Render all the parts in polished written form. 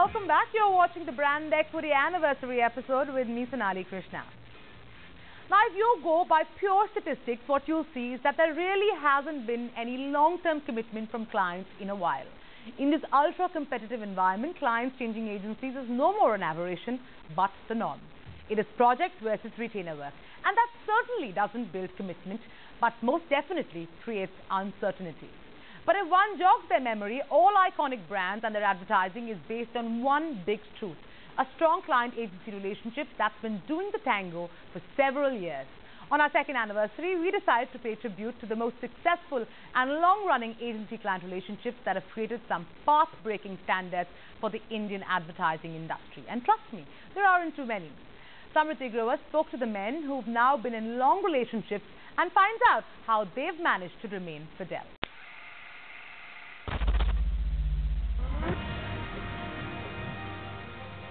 welcome back. You're watching the Brand Equity Anniversary episode with me, Sonali Krishna. Now, if you go by pure statistics, what you'll see is that there really hasn't been any long-term commitment from clients in a while. In this ultra-competitive environment, clients changing agencies is no more an aberration, but the norm. It is project versus retainer work. And that certainly doesn't build commitment, but most definitely creates uncertainty. But if one jogs their memory, all iconic brands and their advertising is based on one big truth: a strong client-agency relationship that's been doing the tango for several years. On our second anniversary, we decided to pay tribute to the most successful and long-running agency-client relationships that have created some path-breaking standards for the Indian advertising industry. And trust me, there aren't too many. Samriti Grover spoke to the men who've now been in long relationships and finds out how they've managed to remain fidel.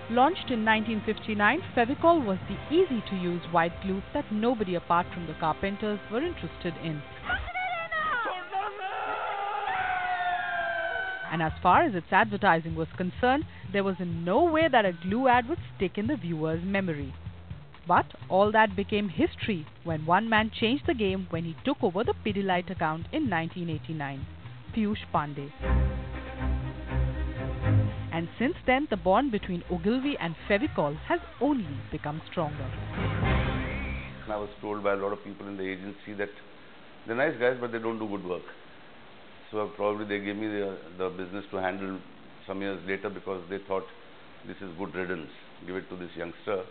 Launched in 1959, Fevicol was the easy-to-use white glue that nobody apart from the carpenters were interested in. And as far as its advertising was concerned, there was in no way that a glue ad would stick in the viewer's memory. But all that became history when one man changed the game when he took over the Pidilite account in 1989, Piyush Pandey. And since then, the bond between Ogilvy and Fevicol has only become stronger. I was told by a lot of people in the agency that they're nice guys, but they don't do good work. So probably they gave me the business to handle some years later because they thought this is good riddance, give it to this youngster.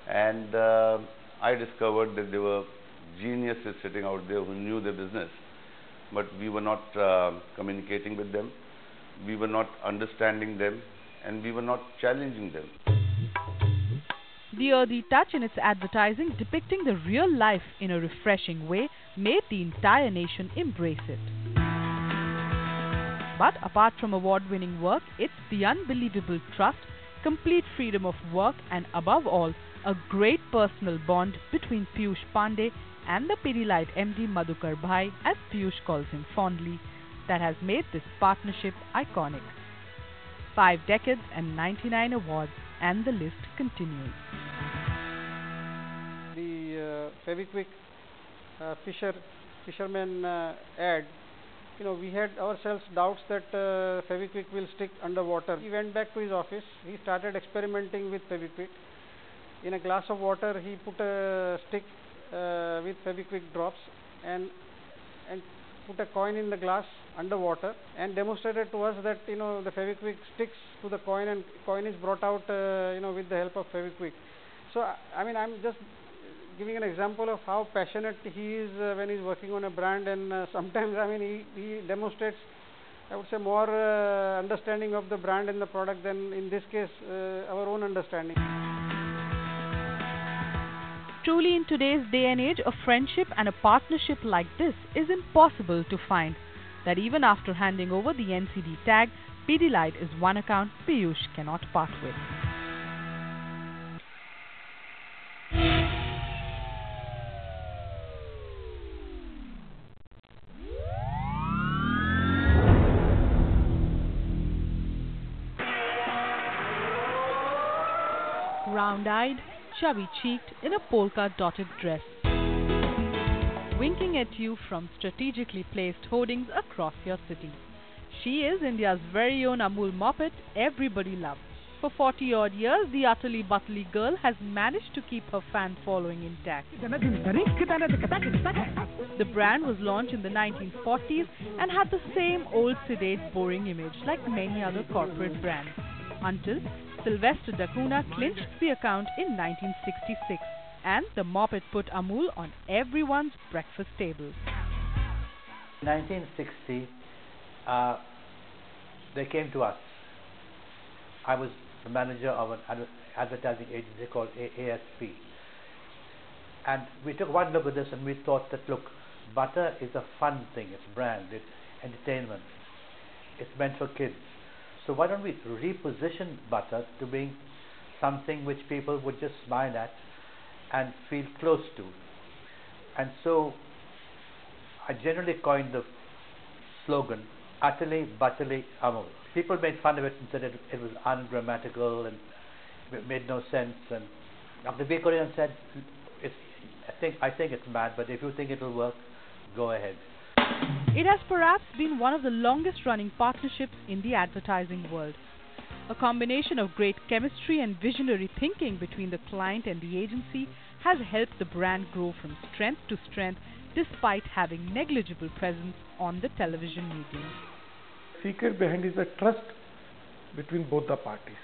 And I discovered that there were geniuses sitting out there who knew their business, but we were not communicating with them. We were not understanding them, and we were not challenging them. The earthy touch in its advertising, depicting the real life in a refreshing way, made the entire nation embrace it. But apart from award-winning work, it's the unbelievable trust, complete freedom of work, and above all, a great personal bond between Piyush Pandey and the Pidilite MD Madhukar Bhai, as Piyush calls him fondly, that has made this partnership iconic. 5 decades and 99 awards, and the list continues. The Fevikwik fisherman ad, we had ourselves doubts that Fevikwik will stick underwater. He went back to his office. He started experimenting with Fevikwik. In a glass of water, he put a stick with Fevikwik drops and put a coin in the glass underwater and demonstrated to us that the Fevikwik sticks to the coin and coin is brought out with the help of Fevikwik. So I'm just giving an example of how passionate he is when he's working on a brand, and sometimes he demonstrates, I would say, more understanding of the brand and the product than in this case our own understanding. Truly, in today's day and age, a friendship and a partnership like this is impossible to find. That even after handing over the NCD tag, Pidilite is one account Piyush cannot part with. Round-eyed, chubby-cheeked in a polka-dotted dress, winking at you from strategically placed hoardings across your city. She is India's very own Amul Moppet everybody loves. For 40-odd years, the utterly butterly girl has managed to keep her fan following intact. The brand was launched in the 1940s and had the same old sedate, boring image like many other corporate brands, until Sylvester Dacuna clinched the account in 1966, and the Moppet put Amul on everyone's breakfast table. In 1960, they came to us. I was the manager of an advertising agency called ASP. And we took one look at this and we thought that, look, butter is a fun thing, it's brand, it's entertainment, it's meant for kids. So why don't we reposition butter to being something which people would just smile at and feel close to. And so I generally coined the slogan, utterly, butterly Amul. People made fun of it and said it was ungrammatical and it made no sense. And Dr. V. Kurian said, I think it's mad, but if you think it will work, go ahead. It has perhaps been one of the longest running partnerships in the advertising world. A combination of great chemistry and visionary thinking between the client and the agency has helped the brand grow from strength to strength despite having negligible presence on the television medium. Secret behind is the trust between both the parties.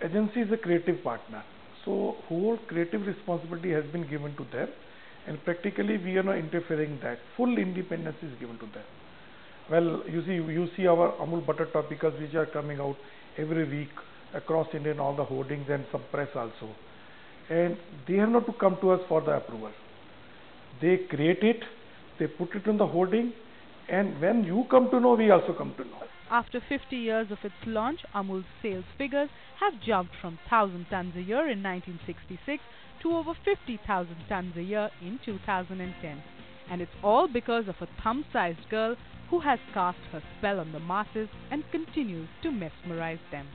Agency is a creative partner, so whole creative responsibility has been given to them, and practically we are not interfering in that. Full independence is given to them. Well, you see our Amul Butter topicals which are coming out every week across India in all the hoardings and some press also. And they have not to come to us for the approval. They create it, they put it on the hoarding, and when you come to know, we also come to know. After 50 years of its launch, Amul's sales figures have jumped from 1,000 tons a year in 1966 to over 50,000 tons a year in 2010. And it's all because of a thumb-sized girl who has cast her spell on the masses and continues to mesmerize them.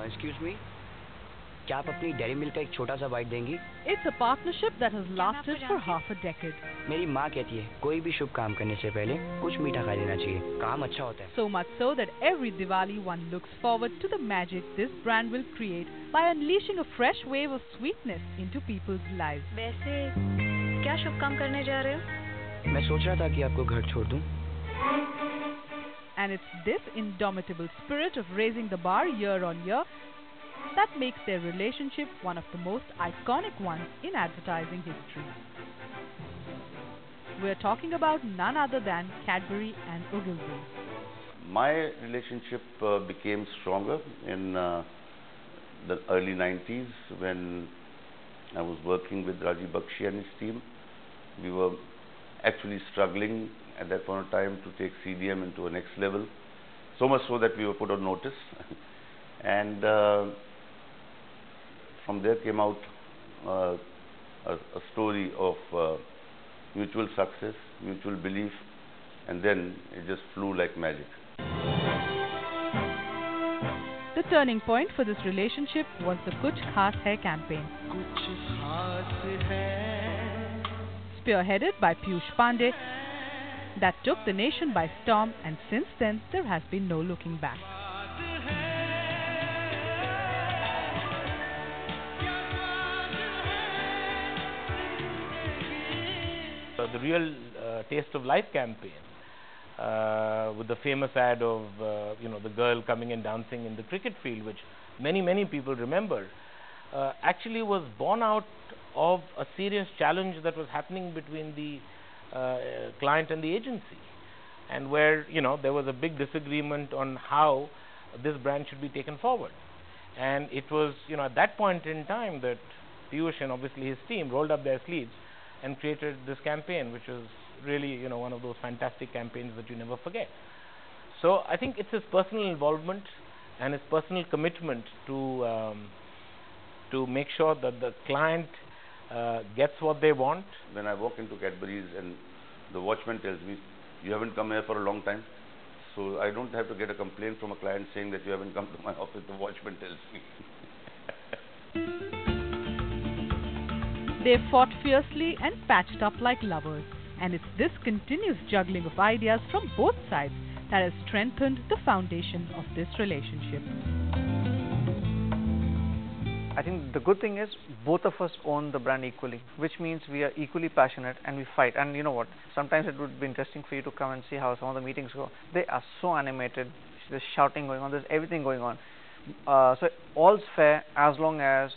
Excuse me? क्या आप अपनी dairy milk का एक छोटा सा bite देंगी? It's a partnership that has lasted for half a decade. मेरी माँ कहती है कोई भी शुभ काम करने से पहले कुछ मीठा खा लेना चाहिए. काम अच्छा होता है. So much so that every Diwali one looks forward to the magic this brand will create by unleashing a fresh wave of sweetness into people's lives. वैसे क्या शुभ काम करने जा रहे हो? मैं सोच रहा था कि आपको घर छोड़ दूं. And it's this indomitable spirit of raising the bar year on year that makes their relationship one of the most iconic ones in advertising history. We're talking about none other than Cadbury and Ogilvy. My relationship became stronger in the early 90s when I was working with Rajiv Bakshi and his team. We were actually struggling at that point of time to take CDM into a next level, so much so that we were put on notice. And from there came out a story of mutual success, mutual belief, and then it just flew like magic. The turning point for this relationship was the Kuch Khaas Hai campaign. Spearheaded by Piyush Pandey, that took the nation by storm, and since then there has been no looking back. The real Taste of Life campaign, with the famous ad of the girl coming and dancing in the cricket field, which many people remember, actually was born out of a serious challenge that was happening between the client and the agency, and where there was a big disagreement on how this brand should be taken forward. And it was at that point in time that Piyush and obviously his team rolled up their sleeves and created this campaign, which is really one of those fantastic campaigns that you never forget. So I think it's his personal involvement and his personal commitment to make sure that the client gets what they want. When I walk into Cadbury's and the watchman tells me, you haven't come here for a long time, so I don't have to get a complaint from a client saying that you haven't come to my office, the watchman tells me. They've fought fiercely and patched up like lovers, and it's this continuous juggling of ideas from both sides that has strengthened the foundation of this relationship. I think the good thing is both of us own the brand equally, which means we are equally passionate and we fight. And you know what? Sometimes it would be interesting for you to come and see how some of the meetings go. They are so animated. There's shouting going on. There's everything going on. So all's fair as long as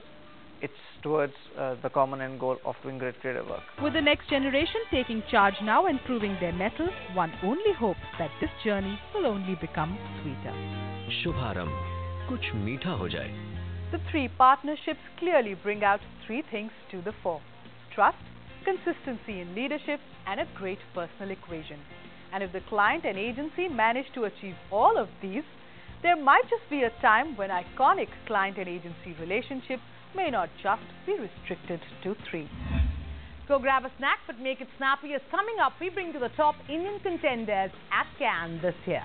it's towards the common end goal of doing great creative work. With the next generation taking charge now and proving their mettle, one only hopes that this journey will only become sweeter. Shubharam, kuch meetha ho jaye. The three partnerships clearly bring out three things to the fore: trust, consistency in leadership, and a great personal equation. And if the client and agency manage to achieve all of these, there might just be a time when iconic client and agency relationships may not just be restricted to three. Go grab a snack, but make it snappy, as coming up we bring to the top Indian contenders at Cannes this year.